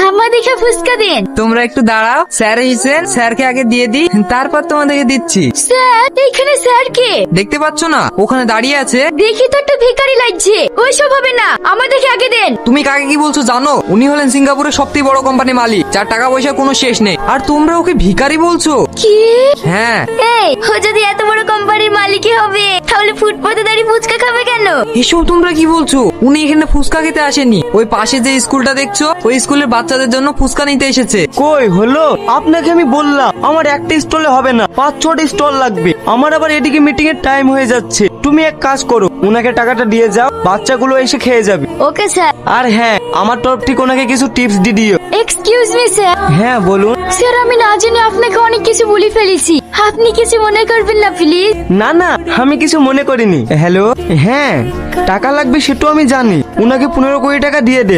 আমাদেরকে ফুচকা দিন। তোমরা একটু দাঁড়াও, স্যার এসেছেন, স্যারকে আগে দিয়ে দিই, তারপর তোমাদেরকে দিচ্ছি। স্যার, এখানে স্যার কে? দেখতে পাচ্ছ না ওখানে দাঁড়িয়ে আছে? দেখি তো একটা ভিখারি লাগছে। ওইসব হবে না, আমাদেরকে আগে দেন। তুমি কাকে কি বলছো জানো? উনি হলেন সিঙ্গাপুরের সবথেকে বড় কোম্পানির মালিক, যার টাকা পয়সা কোনো শেষ নেই। আর তোমরা ওকে ভিখারি বলছো? কি? হ্যাঁ। এই, ও যদি এত বড় কোম্পানির মালিকই হবে, তাহলে ফুটপাতে দাঁড়িয়ে ফুচকা খাবে কেন? এসব তোমরা কি বলছো? উনি এখানে ফুচকা খেতে আসেনি, ওই পাশে যে স্কুলটা দেখছো ওই স্কুলের বাচ্চাদের জন্য ফুচকা নিতে এসেছে। কই হলো? আপনাকে আমি বললাম আমার একটা স্টলে হবে না, 5-6টা স্টল লাগবে। আমার আবার এদিকে মিটিং এর টাইম হয়ে যাচ্ছে। তুমি এক কাজ করো, ওনাকে টাকাটা দিয়ে যাও, বাচ্চাগুলো এসে খেয়ে যাবে। Okay sir. আর হ্যাঁ, আমার তরফ থেকে ওনাকে কিছু টিপস দিয়ে দিও। Excuse me sir. হ্যাঁ বলুন। স্যার, আমি না জেনে আপনাকে অনেক কিছু বলে ফেলেছি, আপনি কিছু মনে করবেন না প্লিজ। না না, আমি কিছু মনে করিনি। হ্যালো, হ্যাঁ টাকা লাগবে সেটাও আমি জানি। ওনাকে 15 কোটি টাকা দিয়ে দেন।